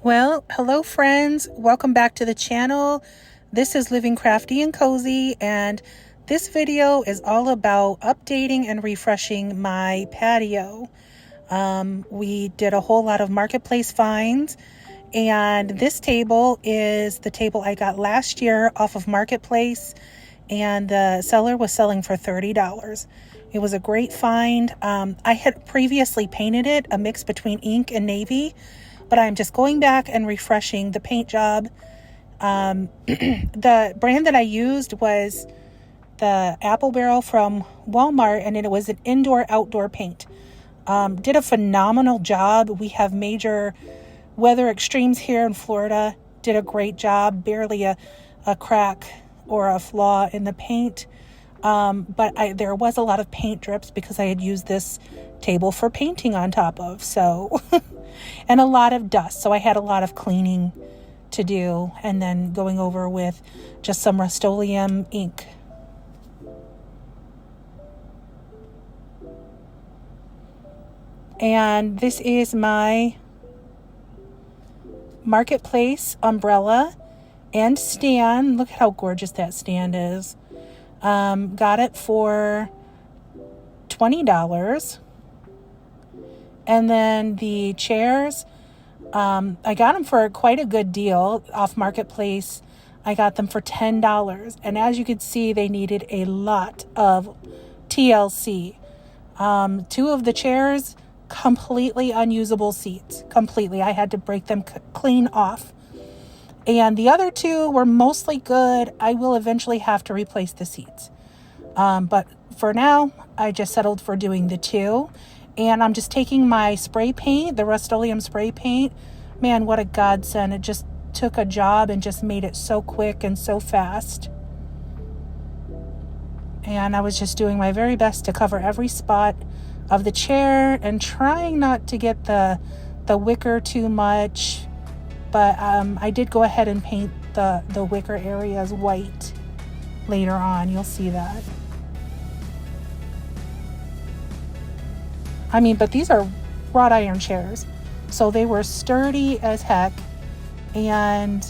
Well, hello friends, welcome back to the channel. This is Living Crafty and Cozy, and this video is all about updating and refreshing my patio. We did a whole lot of MarketPlace finds, and this table is the table I got last year off of MarketPlace, and the seller was selling for $30. It was a great find. I had previously painted it, a mix between ink and navy, but I'm just going back and refreshing the paint job. The brand that I used was the Apple Barrel from Walmart, and it was an indoor-outdoor paint. Did a phenomenal job. We have major weather extremes here in Florida. Did a great job. Barely a crack or a flaw in the paint. But there was a lot of paint drips because I had used this table for painting on top of. So, and a lot of dust. So I had a lot of cleaning to do, and then going over with just some Rust-Oleum ink. And this is my MarketPlace umbrella and stand. Look at how gorgeous that stand is. Got it for $20. And then the chairs, I got them for quite a good deal off MarketPlace. I got them for $10. And as you can see, they needed a lot of TLC. Two of the chairs, completely unusable seats. Completely. I had to break them clean off. And the other two were mostly good. I will eventually have to replace the seats. But for now, I just settled for doing the two. And I'm just taking my spray paint, the Rust-Oleum spray paint. Man, what a godsend. It just took a job and just made it so quick and so fast. And I was just doing my very best to cover every spot of the chair and trying not to get the wicker too much. But I did go ahead and paint the wicker areas white later on. You'll see that. I mean, but these are wrought iron chairs. So they were sturdy as heck and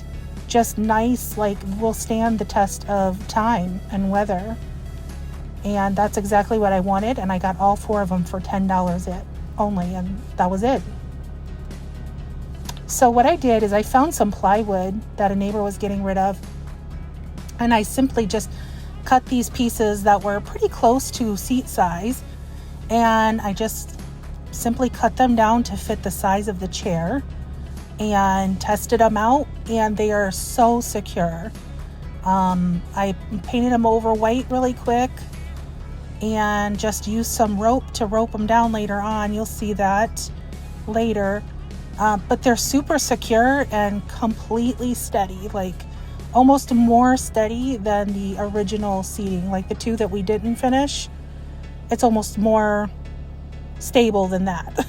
just nice, like will stand the test of time and weather. And that's exactly what I wanted. And I got all four of them for $10 only. And that was it. So what I did is I found some plywood that a neighbor was getting rid of. And I simply just cut these pieces that were pretty close to seat size. And I just simply cut them down to fit the size of the chair and tested them out, and they are so secure. I painted them over white really quick and just used some rope to rope them down later on. You'll see that later. But they're super secure and completely steady, like almost more steady than the original seating, like the two that we didn't finish. It's almost more stable than that.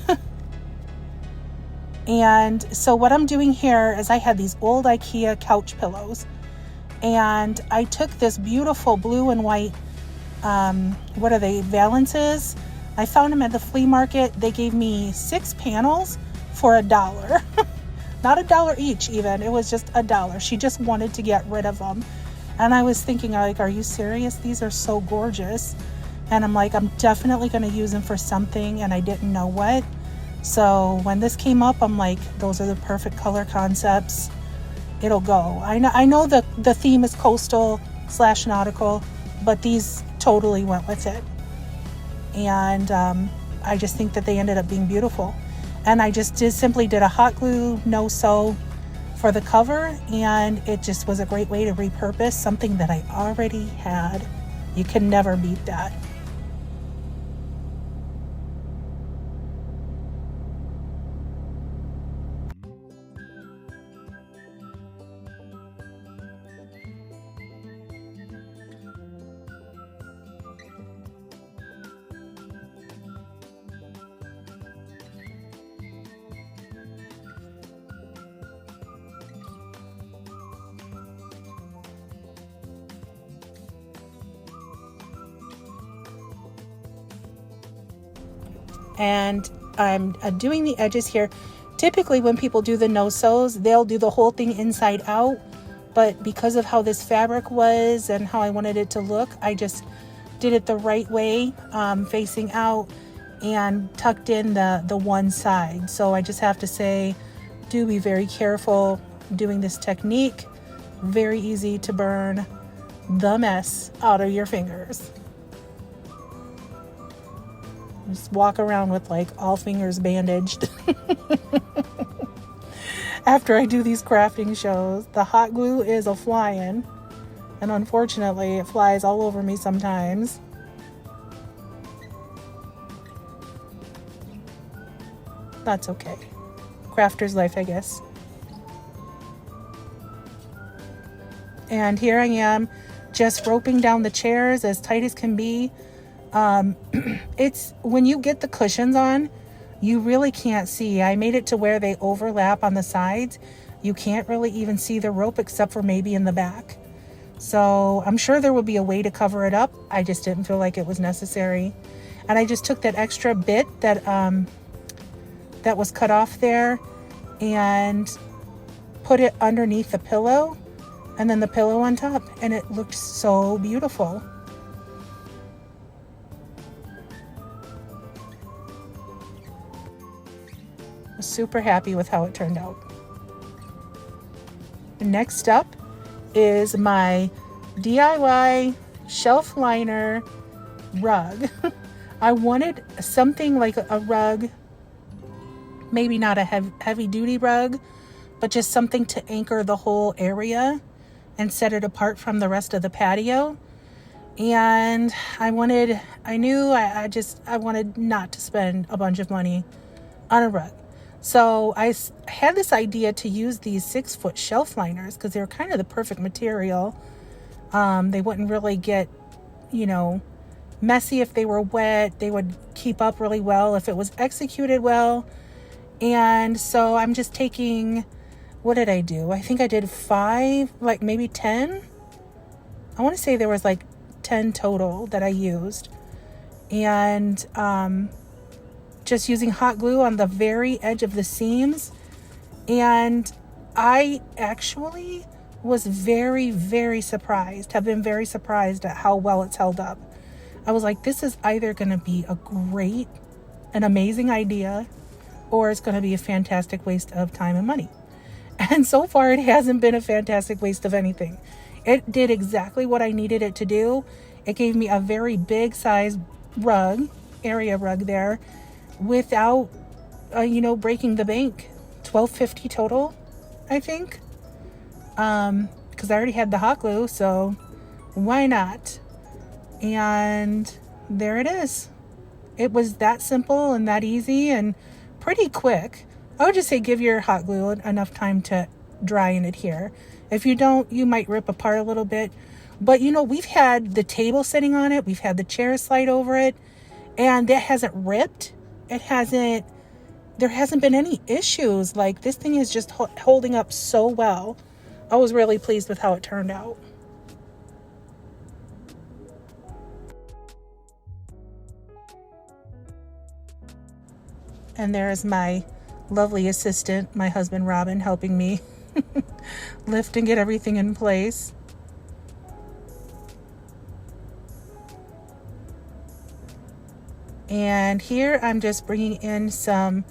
And so what I'm doing here is I had these old IKEA couch pillows, and I took this beautiful blue and white, what are they, valances? I found them at the flea market. They gave me 6 panels for $1. Not $1 each even. It was just $1. She just wanted to get rid of them. And I was thinking, like, are you serious? These are so gorgeous. And I'm like, I'm definitely going to use them for something, and I didn't know what. So when this came up, I'm like, those are the perfect color concepts. It'll go. I know the theme is coastal / nautical, but these totally went with it. And I just think that they ended up being beautiful. And I just simply did a hot glue no sew for the cover, and it just was a great way to repurpose something that I already had. You can never beat that. And I'm doing the edges here Typically when people do the no-sews, they'll do the whole thing inside out. But because of how this fabric was and how I wanted it to look, I just did it the right way, facing out and tucked in the one side. So I just have to say, do be very careful doing this technique. Very easy to burn the mess out of your fingers. Just walk around with like all fingers bandaged. After I do these crafting shows, the hot glue is a flying, and unfortunately it flies all over me sometimes. That's okay. Crafter's life, I guess. And here I am just roping down the chairs as tight as can be. It's when you get the cushions on, you really can't see. I made it to where they overlap on the sides. You can't really even see the rope except for maybe in the back. So I'm sure there will be a way to cover it up. I just didn't feel like it was necessary. And I just took that extra bit that that was cut off there and put it underneath the pillow, and then the pillow on top, and it looked so beautiful. I was super happy with how it turned out. Next up is my DIY shelf liner rug. I wanted something like a rug, maybe not a heavy duty rug, but just something to anchor the whole area and set it apart from the rest of the patio. And I wanted not to spend a bunch of money on a rug. So I had this idea to use these 6-foot shelf liners because they're kind of the perfect material. They wouldn't really get, messy if they were wet. They would keep up really well if it was executed well. And so I'm just taking, what did I do? I think I did 5, like maybe 10. I want to say there was like 10 total that I used. And just using hot glue on the very edge of the seams. And I actually was very, very surprised, have been very surprised at how well it's held up. I was like, this is either going to be an amazing idea, or it's going to be a fantastic waste of time and money. And so far, it hasn't been a fantastic waste of anything. It did exactly what I needed it to do. It gave me a very big size area rug there, without, breaking the bank. $12.50 total, I think. Because I already had the hot glue, so why not? And there it is. It was that simple and that easy and pretty quick. I would just say give your hot glue enough time to dry and adhere. If you don't, you might rip apart a little bit. But we've had the table sitting on it. We've had the chair slide over it, and that hasn't ripped. There hasn't been any issues. Like, this thing is just holding up so well. I was really pleased with how it turned out. And there's my lovely assistant, my husband Robin, helping me lift and get everything in place. And here I'm just bringing in some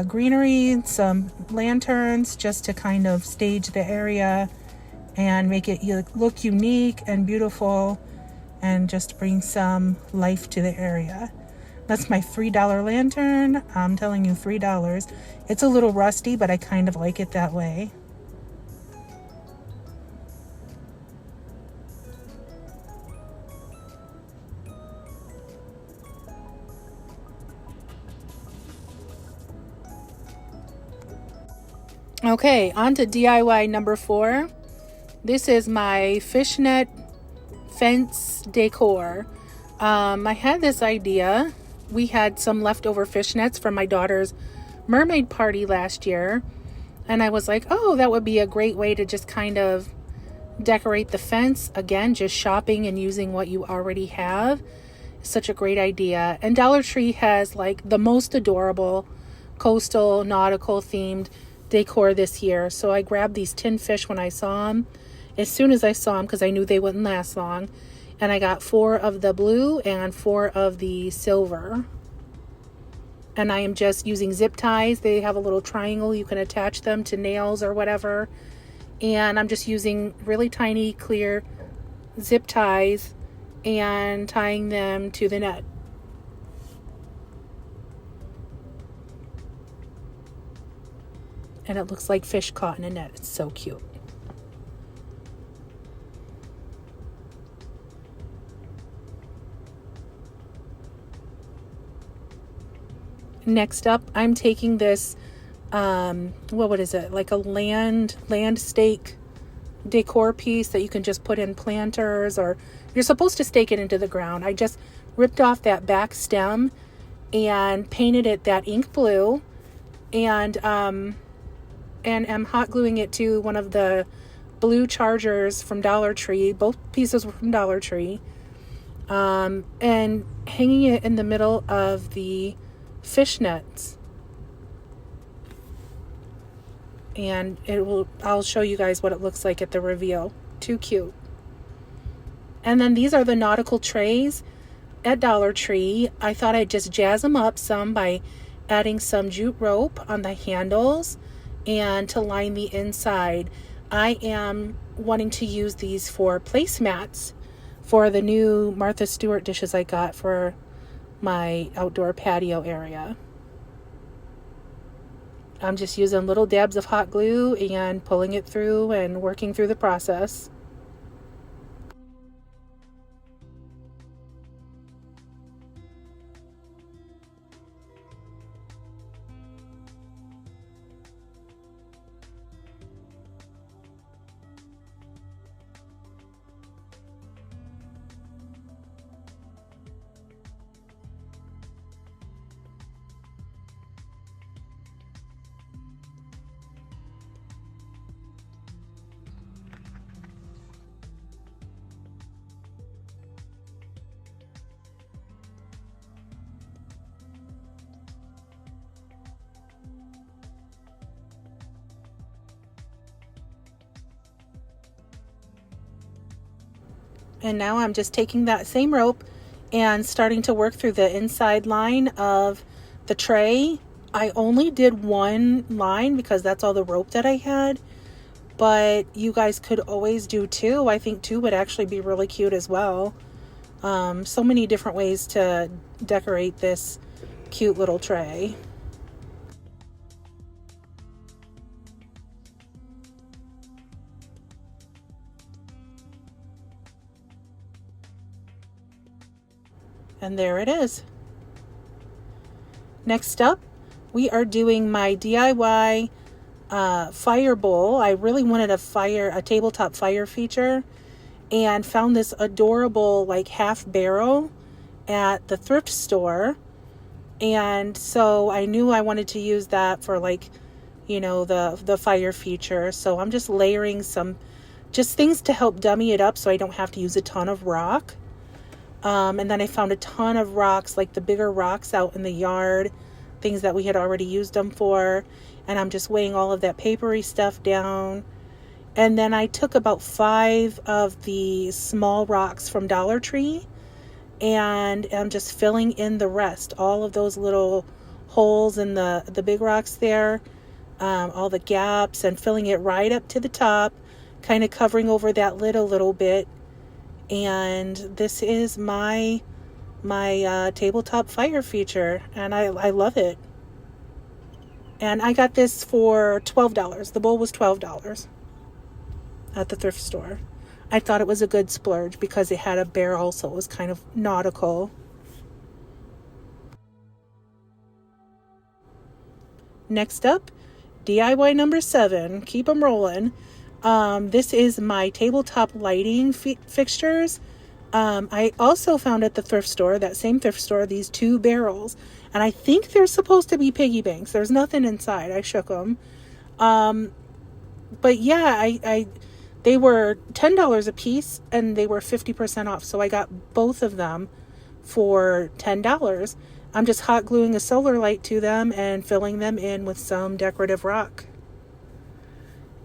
greenery, some lanterns, just to kind of stage the area and make it look unique and beautiful, and just bring some life to the area. That's my $3 lantern. I'm telling you, $3. It's a little rusty, but I kind of like it that way. Okay, on to DIY number 4. This is my fishnet fence decor. I had this idea. We had some leftover fishnets from my daughter's mermaid party last year. And I was like, oh, that would be a great way to just kind of decorate the fence. Again, just shopping and using what you already have. Such a great idea. And Dollar Tree has like the most adorable coastal nautical themed decor this year. So I grabbed these tin fish when I saw them, as soon as I saw them, because I knew they wouldn't last long. And I got 4 of the blue and 4 of the silver. And I am just using zip ties. They have a little triangle. You can attach them to nails or whatever. And I'm just using really tiny, clear zip ties and tying them to the net. And it looks like fish caught in a net. It's so cute. Next up, I'm taking this, what is it? Like a land stake decor piece that you can just put in planters, or you're supposed to stake it into the ground. I just ripped off that back stem and painted it that ink blue, and am hot gluing it to one of the blue chargers from Dollar Tree. Both pieces were from Dollar Tree. And hanging it in the middle of the fish nets. And I'll show you guys what it looks like at the reveal. Too cute. And then these are the nautical trays at Dollar Tree. I thought I'd just jazz them up some by adding some jute rope on the handles and to line the inside. I am wanting to use these for placemats for the new Martha Stewart dishes I got for my outdoor patio area. I'm just using little dabs of hot glue and pulling it through and working through the process. And now I'm just taking that same rope and starting to work through the inside line of the tray. I only did one line because that's all the rope that I had, but you guys could always do 2. I think 2 would actually be really cute as well. So many different ways to decorate this cute little tray. And there it is. Next up, we are doing my DIY fire bowl. I really wanted a tabletop fire feature, and found this adorable like half barrel at the thrift store. And so I knew I wanted to use that for like, you know, the fire feature. So I'm just layering some just things to help dummy it up so I don't have to use a ton of rock. And then I found a ton of rocks, like the bigger rocks out in the yard, things that we had already used them for. And I'm just weighing all of that papery stuff down. And then I took about 5 of the small rocks from Dollar Tree, and I'm just filling in the rest, all of those little holes in the big rocks there, all the gaps, and filling it right up to the top, kind of covering over that lid a little bit. And this is my tabletop fire feature, and I love it. And I got this for $12. The bowl was $12 at the thrift store. I thought it was a good splurge because it had a barrel, so it was kind of nautical. Next up, DIY number 7. Keep them rolling. This is my tabletop lighting fixtures. I also found at the thrift store, that same thrift store, these 2 barrels. And I think they're supposed to be piggy banks. There's nothing inside. I shook them. But yeah, they were $10 a piece, and they were 50% off. So I got both of them for $10. I'm just hot gluing a solar light to them and filling them in with some decorative rock.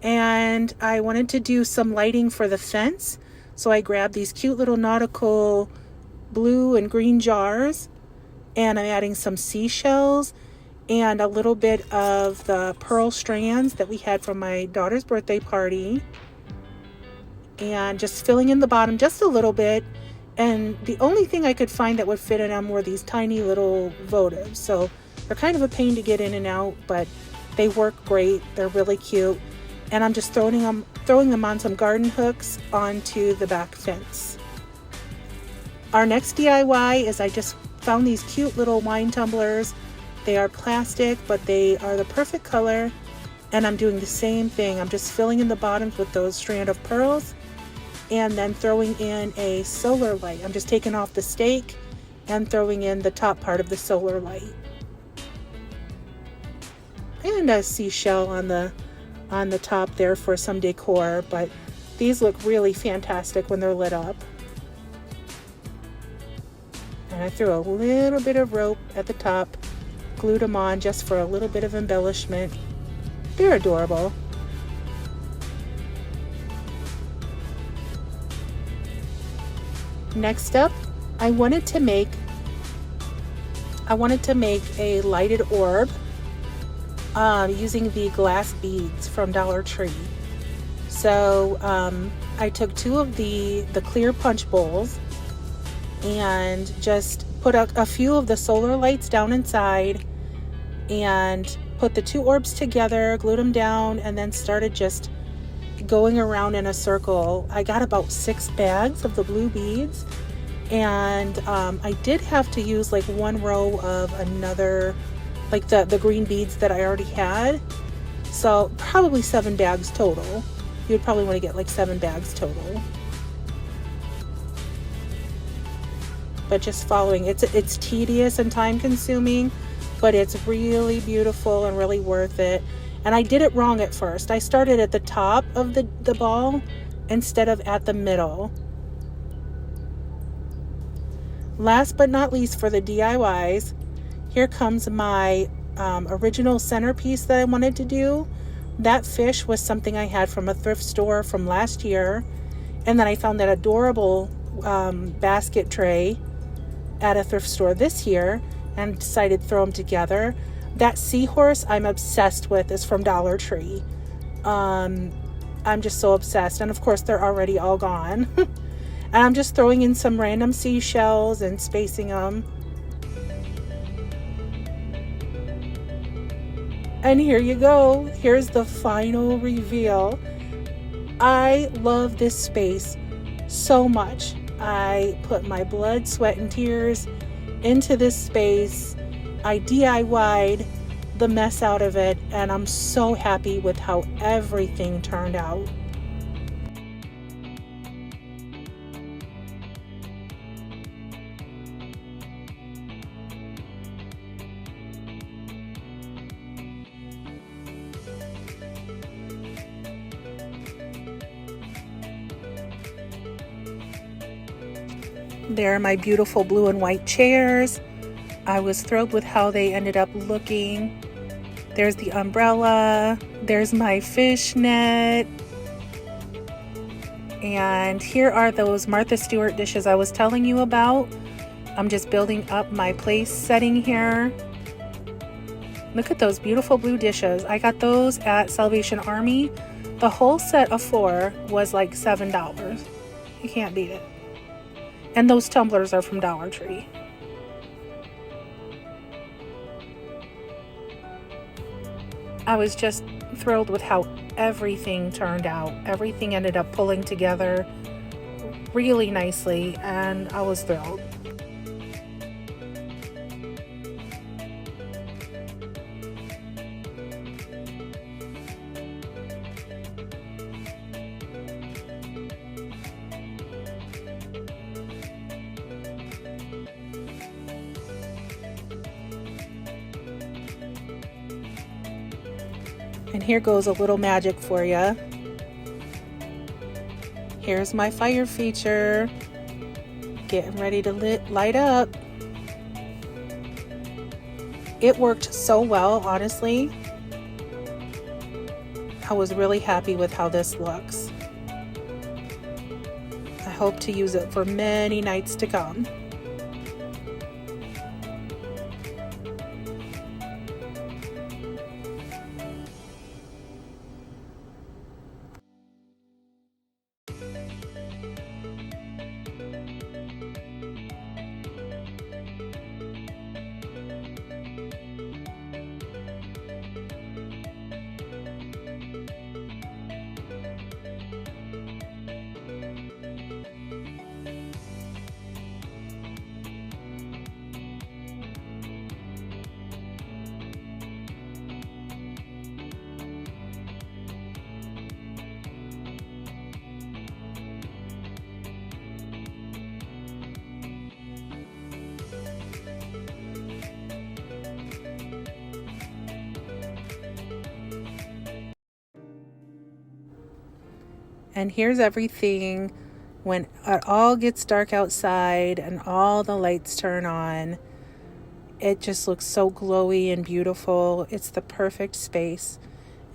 And I wanted to do some lighting for the fence, so I grabbed these cute little nautical blue and green jars, and I'm adding some seashells and a little bit of the pearl strands that we had from my daughter's birthday party, and just filling in the bottom just a little bit. And the only thing I could find that would fit in them were these tiny little votives, so they're kind of a pain to get in and out, but they work great. They're really cute. And I'm just throwing them on some garden hooks onto the back fence. Our next DIY is I just found these cute little wine tumblers. They are plastic, but they are the perfect color. And I'm doing the same thing. I'm just filling in the bottoms with those strand of pearls and then throwing in a solar light. I'm just taking off the stake and throwing in the top part of the solar light. And a seashell on the top there for some decor, but these look really fantastic when they're lit up. And I threw a little bit of rope at the top, glued them on just for a little bit of embellishment. They're adorable. Next up, I wanted to make a lighted orb using the glass beads from Dollar Tree. So I took two of the clear punch bowls and just put a few of the solar lights down inside and put the two orbs together, glued them down, and then started just going around in a circle. I got about 6 bags of the blue beads, and I did have to use like one row of another, like the green beads that I already had. So probably 7 bags total. You'd probably want to get like 7 bags total. But just following, it's tedious and time consuming, but it's really beautiful and really worth it. And I did it wrong at first. I started at the top of the ball instead of at the middle. Last but not least, for the DIYs, here comes my original centerpiece that I wanted to do. That fish was something I had from a thrift store from last year. And then I found that adorable basket tray at a thrift store this year and decided to throw them together. That seahorse I'm obsessed with is from Dollar Tree. I'm just so obsessed. And of course, they're already all gone. And I'm just throwing in some random seashells and spacing them. And here you go. Here's the final reveal. I love this space so much. I put my blood, sweat, and tears into this space. I DIY'd the mess out of it, and I'm so happy with how everything turned out. There are my beautiful blue and white chairs. I was thrilled with how they ended up looking. There's the umbrella. There's my fishnet. And here are those Martha Stewart dishes I was telling you about. I'm just building up my place setting here. Look at those beautiful blue dishes. I got those at Salvation Army. The whole set of 4 was like $7. You can't beat it. And those tumblers are from Dollar Tree. I was just thrilled with how everything turned out. Everything ended up pulling together really nicely, and I was thrilled. And here goes a little magic for you. Here's my fire feature. Getting ready to light up. It worked so well, honestly. I was really happy with how this looks. I hope to use it for many nights to come. And here's everything when it all gets dark outside and all the lights turn on. It just looks so glowy and beautiful. It's the perfect space.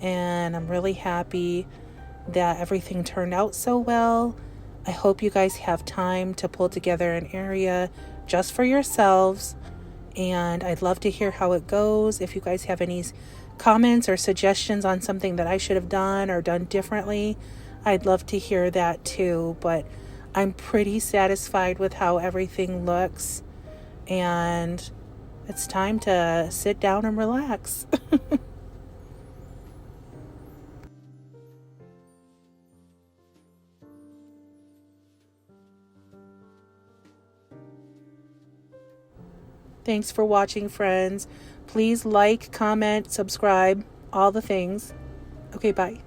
And I'm really happy that everything turned out so well. I hope you guys have time to pull together an area just for yourselves. And I'd love to hear how it goes. If you guys have any comments or suggestions on something that I should have done or done differently, I'd love to hear that too. But I'm pretty satisfied with how everything looks. And it's time to sit down and relax. Thanks for watching, friends. Please like, comment, subscribe, all the things. Okay, bye.